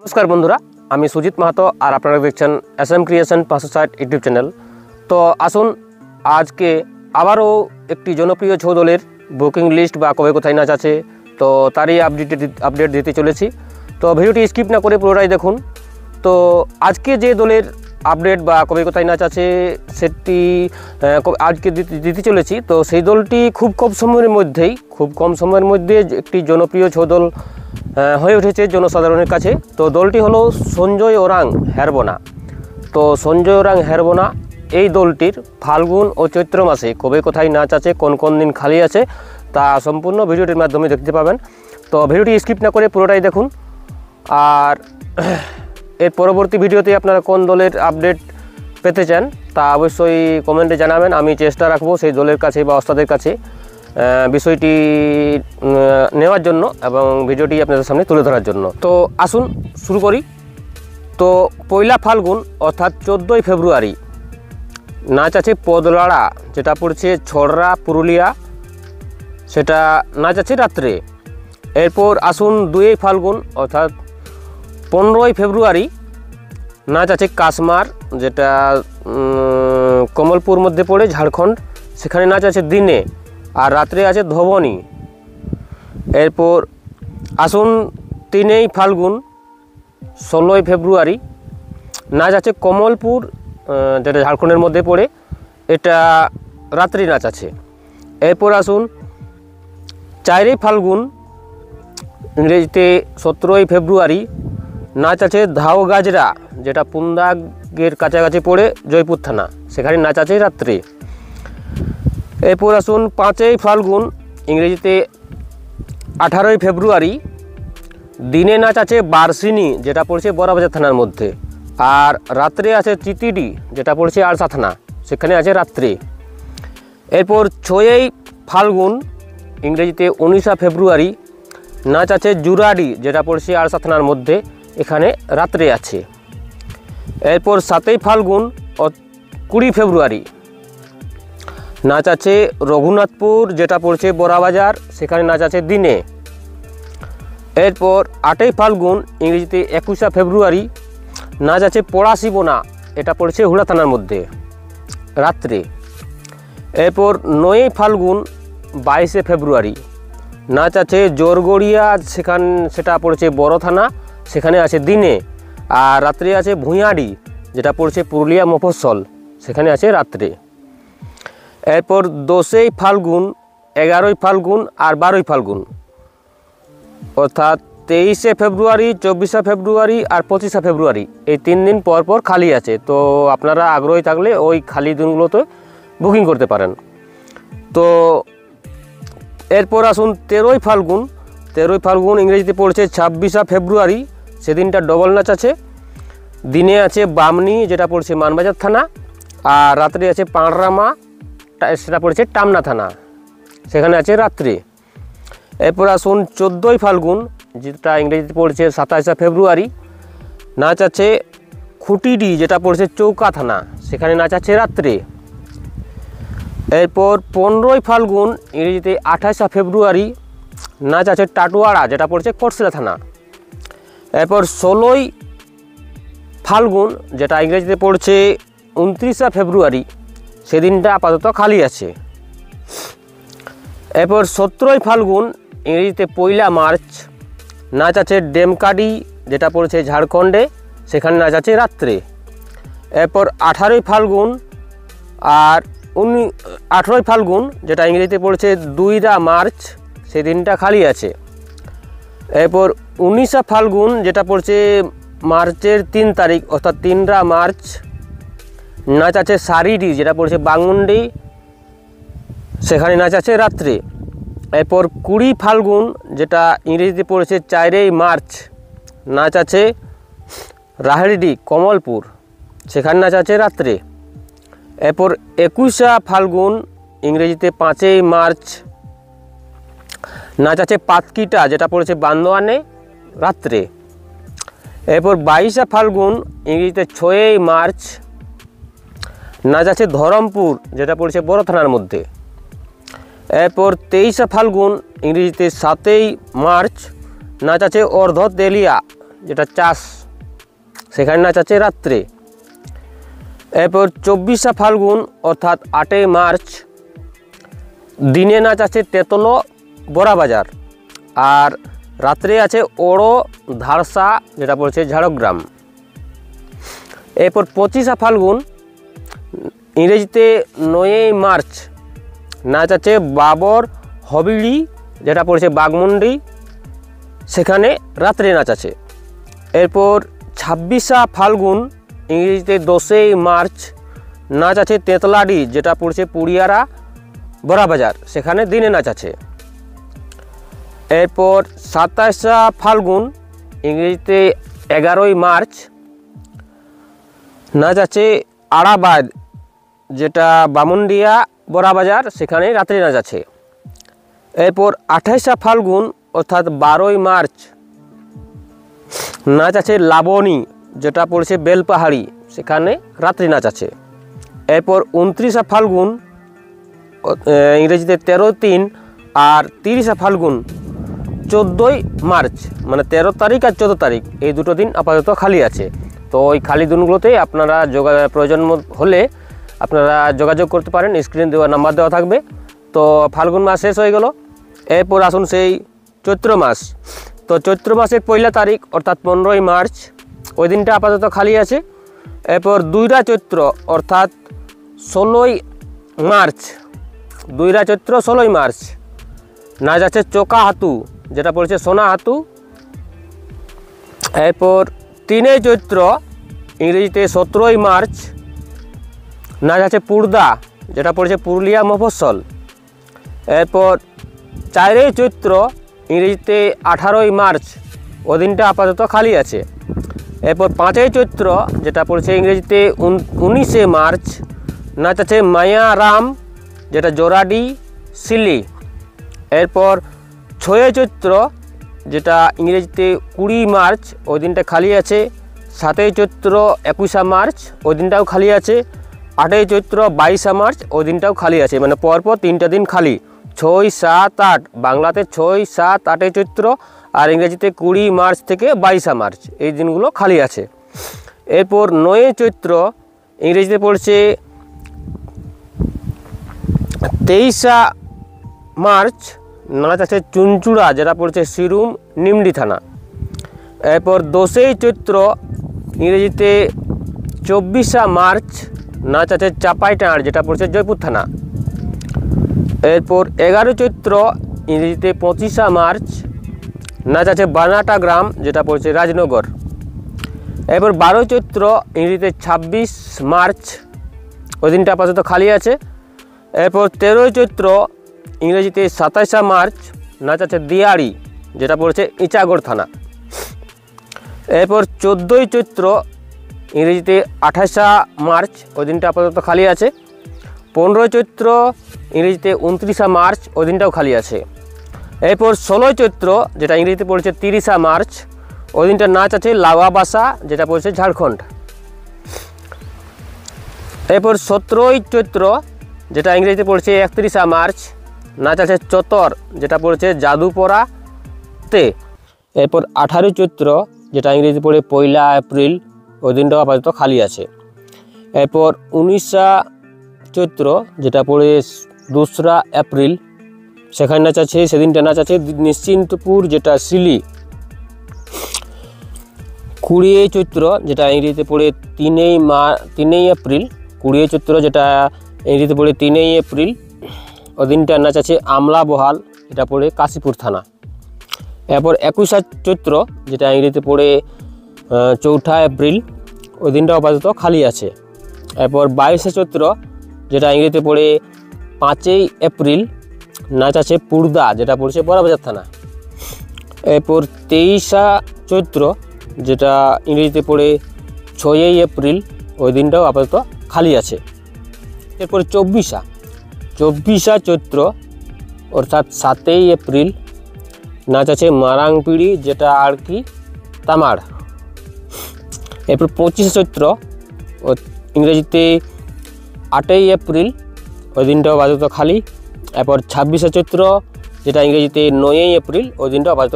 नमस्कार बंधुरा आमी सुजित महतो और आपनारा देखছেন एसएम क्रिएशन 560 यूट्यूब चैनल। तो आसुन आज के आबारो एकटी जनप्रिय छौ दलेर बुकिंग लिस्ट बा कবে কোথায় नाच आछे तो तारই আপডেট দিতে চলেছি। तो ভিডিওটি স্কিপ না করে পুরোটাই দেখুন। তো আজকে যে দলের আপডেট বা কবে কোথায় নাচ আছে সেটি আজকে দিতে চলেছি। তো সেই দলটি খুব কম সময়ের মধ্যে একটি জনপ্রিয় ছৌ দল হয়ে উঠেছে জনসাধারণের কাছে। তো দলটি হলো সঞ্জয় ওরাং হেরবোনা। তো সঞ্জয় ওরাং হেরবোনা এই দলটির ফাল্গুন ও চৈত্র মাসে কবে কোথায় নাচ আছে কোন কোন দিন খালি আছে তা সম্পূর্ণ ভিডিওটির মাধ্যমে দেখতে পাবেন। তো ভিডিওটি স্কিপ না করে পুরোটাই দেখুন। আর এর পরবর্তী ভিডিওতে আপনারা কোন দলের আপডেট পেতে চান তা অবশ্যই কমেন্টে জানাবেন। আমি চেষ্টা রাখবো সেই দলের কাছে বা ওস্তাদের কাছে বিষয়টি নেওয়ার জন্য এবং ভিডিওটি আপনাদের সামনে তুলে ধরার জন্য। তো আসুন শুরু করি। তো পয়লা ফাল্গুন অর্থাৎ 14ই ফেব্রুয়ারি নাচ আছে পদলাড়া, যেটা পড়ছে ছড়রা পুরুলিয়া, সেটা নাচ আছে রাত্রে। এরপর আসুন 2ই ফাল্গুন অর্থাৎ 15ই ফেব্রুয়ারি নাচ আছে কাশমার, যেটা কমলপুর মধ্যে পড়ে ঝাড়খণ্ড, সেখানে নাচ আছে দিনে আর রাত্রে আছে ধবনী। এরপর আসুন 3ই ফাল্গুন 16ই ফেব্রুয়ারি নাচ আছে কমলপুর, যেটা ঝাড়খণ্ডের মধ্যে পড়ে, এটা রাত্রি নাচ আছে। এরপর আসুন 4ই ফাল্গুন ইংরেজিতে 17ই ফেব্রুয়ারি নাচ আছে ধাও গাজরা, যেটা পুন্দাগের কাছাকাছি পড়ে জয়পুর থানা, সেখানে নাচ আছে রাত্রে। এরপর আসুন 5ই ফাল্গুন ইংরেজিতে 18ই ফেব্রুয়ারি দিনে নাচ আছে বার্ষিনী, যেটা পড়ছে বড়াবাজার থানার মধ্যে, আর রাত্রে আছে চিতিডি, যেটা পড়ছে আলসা থানা, সেখানে আছে রাত্রে। এরপর 6ই ফাল্গুন ইংরেজিতে 19 ফেব্রুয়ারি নাচ আছে জুরাডি, যেটা পড়ছে আলসা থানার মধ্যে, এখানে রাত্রে আছে। এরপর 7ই ফাল্গুন 20 ফেব্রুয়ারি নাচ আছে রঘুনাথপুর, যেটা পড়ছে বড়াবাজার, সেখানে নাচ আছে দিনে। এরপর 8ই ফাল্গুন ইংরেজিতে 21 ফেব্রুয়ারি নাচ আছে পড়াশিবোনা, এটা পড়ছে হুড়া থানার মধ্যে, রাত্রে। এরপর 9ই ফাল্গুন 22 ফেব্রুয়ারি নাচ আছে জোরগড়িয়া, সেটা পড়ছে বড় থানা, সেখানে আছে দিনে, আর রাত্রে আছে ভুঁইয়াডি, যেটা পড়ছে পুরুলিয়া মফস্বল, সেখানে আছে রাত্রে। এরপর 10ই ফাল্গুন 11ই ফাল্গুন আর 12ই ফাল্গুন অর্থাৎ 23 ফেব্রুয়ারি 24 ফেব্রুয়ারি আর 25 ফেব্রুয়ারি এই 3 দিন পর পর খালি আছে। তো আপনারা আগ্রহী থাকলে ওই খালি দিনগুলোতে বুকিং করতে পারেন। তো এরপর আসুন 13ই ফাল্গুন ইংরেজিতে পড়ছে 26 ফেব্রুয়ারি, সেদিনটা ডবল নাচ আছে। দিনে আছে বামনি, যেটা পড়ছে মানবাজার থানা, আর রাত্রে আছে পাঁড়রামা, সেটা পড়ছে টামনা থানা, সেখানে আছে রাত্রে। এরপর আসুন 14ই ফাল্গুন, যেটা ইংরেজিতে পড়ছে 27 ফেব্রুয়ারি নাচ আছে খুঁটিডি, যেটা পড়ছে চৌকা থানা, সেখানে নাচ আছে রাত্রে। এরপর 15ই ফাল্গুন ইংরেজিতে 28 ফেব্রুয়ারি নাচ আছে টাটুয়াড়া, যেটা পড়ছে কোটশিলা থানা। এরপর 16ই ফাল্গুন, যেটা ইংরেজিতে পড়ছে 29 ফেব্রুয়ারি, সেদিনটা আপাতত খালি আছে। এরপর 17ই ফাল্গুন ইংরেজিতে 1 মার্চ নাচ আছে ডেমকাডি, যেটা পড়ছে ঝাড়খণ্ডে, সেখানে নাচ আছে রাত্রে। এরপর 18ই ফাল্গুন আর 18ই ফাল্গুন, যেটা ইংরেজিতে পড়ছে 2 মার্চ, সেদিনটা খালি আছে। এরপর 19 ফাল্গুন, যেটা পড়ছে মার্চের 3 তারিখ অর্থাৎ 3 মার্চ নাচ আছে সারিডি, যেটা পড়ছে বাংমুন্ডি, সেখানে নাচ আছে রাত্রে। এরপর 20 ফাল্গুন, যেটা ইংরেজিতে পড়ছে 4 মার্চ নাচ আছে রাহেড়িডি কমলপুর, সেখানে নাচ আছে রাত্রে। এরপর 21 ফাল্গুন ইংরেজিতে 5 মার্চ নাচ আছে পাতকিটা, যেটা পড়েছে বান্দোয়ানে, রাত্রে। এরপর 22 ফাল্গুন ইংরেজিতে 6 মার্চ নাচ আছে ধরমপুর, যেটা পড়েছে বড় থানার মধ্যে। এরপর 23 ফাল্গুন ইংরেজিতে 7 মার্চ নাচ আছে অর্ধ তেলিয়া, যেটা চাষ, সেখানে নাচ আছে রাত্রে। এরপর 24শে ফাল্গুন অর্থাৎ 8ই মার্চ দিনে নাচ আছে তেতলো বড়াবাজার, আর রাত্রে আছে ওড়ো ধারসা, যেটা পড়ছে ঝাড়গ্রাম। এরপর 25শে ফাল্গুন ইংরেজিতে 9ই মার্চ নাচ আছে বাবর হবিড়ি, যেটা পড়ছে বাগমুন্ডি, সেখানে রাত্রে নাচ আছে। এরপর 26শে ফাল্গুন ইংরেজিতে 10ই মার্চ নাচ আছে তেতলাডি, যেটা পড়ছে পুরিয়ারা বড়াবাজার, সেখানে দিনে নাচ আছে। এরপর 27শে ফাল্গুন ইংরেজিতে 11ই মার্চ নাচ আছে আড়াবাদ, যেটা বামুন্ডিয়া বড়াবাজার, সেখানে রাত্রে নাচ আছে। এরপর 28শে ফাল্গুন অর্থাৎ 12ই মার্চ নাচ আছে লাবণী, যেটা পড়ছে বেলপাহাড়ি, সেখানে রাত্রি নাচ আছে। এরপর 29শে ফাল্গুন ইংরেজিতে 13-3, আর 30শে ফাল্গুন 14ই মার্চ, মানে 13 তারিখ আর 14 তারিখ এই দুটো দিন আপাতত খালি আছে। তো ওই খালি দিনগুলোতে আপনারা প্রয়োজন হলে আপনারা যোগাযোগ করতে পারেন, স্ক্রিন দেওয়া নাম্বার দেওয়া থাকবে। তো ফাল্গুন মাস শেষ হয়ে গেল। এরপর আসুন সেই চৈত্র মাস। তো চৈত্র মাসের 1 তারিখ অর্থাৎ 15ই মার্চ, ওই দিনটা আপাতত খালি আছে। এরপর 2রা চৈত্র অর্থাৎ 16ই মার্চ, 2রা চৈত্র 16ই মার্চ নাচ আছে চোকা হাতু, যেটা পড়ছে সোনা হাতু। এরপর 3ই চৈত্র ইংরেজিতে 17ই মার্চ নাচ আছে পুরদা, যেটা পড়ছে পুরুলিয়া মফস্বল। এরপর 4ই চৈত্র ইংরেজিতে 18ই মার্চ, ওই দিনটা আপাতত খালি আছে। এরপর 5ই চৈত্র যেটা পড়ছে ইংরেজিতে 19শে মার্চ নাচ আছে মায়ারাম, যেটা জোরাডি সিলি। এরপর 6ই চৈত্র যেটা ইংরেজিতে 20 মার্চ, ওই দিনটা খালি আছে। 7ই চৈত্র 21শে মার্চ, ওই দিনটাও খালি আছে। 8ই চৈত্র 22শে মার্চ, ওই দিনটাও খালি আছে, মানে পরপর 3টা দিন খালি। 6, 7, 8 বাংলাতে 6, 7, 8ই চৈত্র, আর ইংরেজিতে 20 মার্চ থেকে 22শে মার্চ এই দিনগুলো খালি আছে। এরপর 9ই চৈত্র ইংরেজিতে পড়ছে 23শে মার্চ নাচ আছে চুনচুড়া, যেটা পড়ছে সিরুম নিমডি থানা। এরপর 10ই চৈত্র ইংরেজিতে 24শে মার্চ নাচ আছে চাপাইটাঁড়, যেটা পড়ছে জয়পুর থানা। এরপর 11 চৈত্র ইংরেজিতে 25শে মার্চ নাচ আছে বানাটা গ্রাম, যেটা পড়ছে রাজনগর। এরপর 12 চৈত্র ইংরেজিতে 26 মার্চ, ওই দিনটা আপাতত খালি আছে। এরপর 13ই চৈত্র ইংরেজিতে 27শে মার্চ নাচ আছে দিয়াড়ি, যেটা পড়ছে ইচাগড় থানা। এরপর 14ই চৈত্র ইংরেজিতে 28শে মার্চ, ওই দিনটা আপাতত খালি আছে। 15ই চৈত্র ইংরেজিতে 29শে মার্চ, ওই দিনটাও খালি আছে। এরপর 16ই চৈত্র যেটা ইংরেজিতে পড়ছে 30শে মার্চ, ওই দিনটা নাচ আছে লাওয়াবাসা, যেটা পড়ছে ঝাড়খণ্ড। এরপর 17ই চৈত্র যেটা ইংরেজিতে পড়ছে 31শে মার্চ, নাচ আছে চতর, যেটা পড়ছে জাদুপড়াতে। এরপর 18ই চৈত্র যেটা ইংরেজিতে পড়ে 1 এপ্রিল, ওই দিনটাও আপাতত খালি আছে। এরপর 19শে চৈত্র যেটা পড়ে 2রা এপ্রিল, সেখানে নাচ আছে, সেদিনটা নাচ আছে নিশ্চিন্তপুর, যেটা সিলি। 20ই চৈত্র যেটা ইংরেজিতে পড়ে 3ই এপ্রিল, 20ই চৈত্র যেটা ইংরেজিতে পড়ে 3ই এপ্রিল, ওই দিনটা নাচ আছে আমলা বহাল, এটা পড়ে কাশীপুর থানা। এরপর 21শে চৈত্র যেটা ইংরেজিতে পড়ে 4 এপ্রিল, ওই দিনটা আপাতত খালি আছে। এরপর 22শে চৈত্র যেটা ইংরেজিতে পড়ে 5ই এপ্রিল, নাচ আছে পুরদা, যেটা পড়ছে বড়াবাজার থানা। এরপর 23শে চৈত্র যেটা ইংরেজিতে পড়ে 6ই এপ্রিল, ওই দিনটাও আপাতত খালি আছে। এরপর 24শে চৈত্র অর্থাৎ 7ই এপ্রিল, নাচ আছে মারাংপিড়ি, যেটা আর কি তামার। এরপর 25শে চৈত্র ইংরেজিতে 8ই এপ্রিল, ওই দিনটাও আপাতত খালি। এরপর 26শে চৈত্র যেটা ইংরেজিতে 9ই এপ্রিল, ওই দিনটাও আপাতত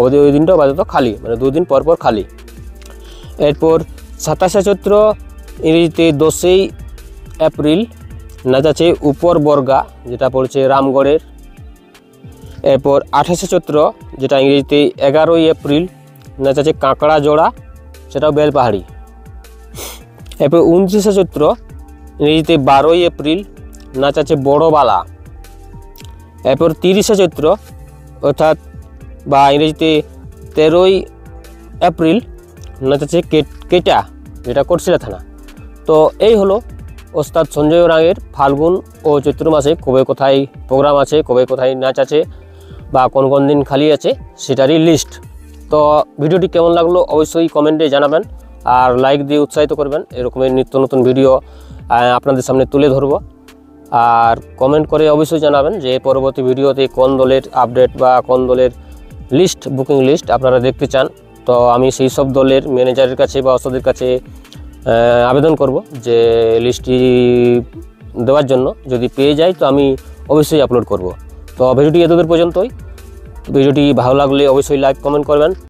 ওই দিনটা আপাতত খালি, মানে 2 দিন পর পর খালি। এরপর 27শে চৈত্র ইংরেজিতে 10ই এপ্রিল নাচ আছে উপর বর্গা, যেটা পড়ছে রামগড়ের। এরপর 28শে চৈত্র যেটা ইংরেজিতে 11ই এপ্রিল নাচ আছে কাঁকড়া জোড়া, সেটাও বেলপাহাড়ি। এরপর 29শে চৈত্র ইংরেজিতে 12ই এপ্রিল নাচ আছে বড়বালা। এরপর 30শে চৈত্র অর্থাৎ বা ইংরেজিতে 13ই এপ্রিল নাচ আছে কেটা, যেটা কোটশিলা থানা। তো এই হলো ওস্তাদ সঞ্জয় ওরাংয়ের ফাল্গুন ও চৈত্র মাসে কবে কোথায় প্রোগ্রাম আছে, কবে কোথায় নাচ আছে বা কোন কোন দিন খালি আছে সেটারই লিস্ট। তো ভিডিওটি কেমন লাগলো অবশ্যই কমেন্টে জানাবেন, আর লাইক দিয়ে উৎসাহিত করবেন। এরকমের নিত্য নতুন ভিডিও আপনাদের সামনে তুলে ধরবো, আর কমেন্ট করে অবশ্যই জানাবেন যে পরবর্তী ভিডিওতে কোন দলের আপডেট বা কোন দলের লিস্ট, বুকিং লিস্ট আপনারা দেখতে চান। তো আমি সেই সব দলের ম্যানেজারের কাছে বা ওস্তাদের কাছে আবেদন করব যে লিস্টটি দেওয়ার জন্য। যদি পেয়ে যাই তো আমি অবশ্যই আপলোড করব। তো ভিডিওটি এতদূর পর্যন্তই। ভিডিওটি ভালো লাগলে অবশ্যই লাইক কমেন্ট করবেন।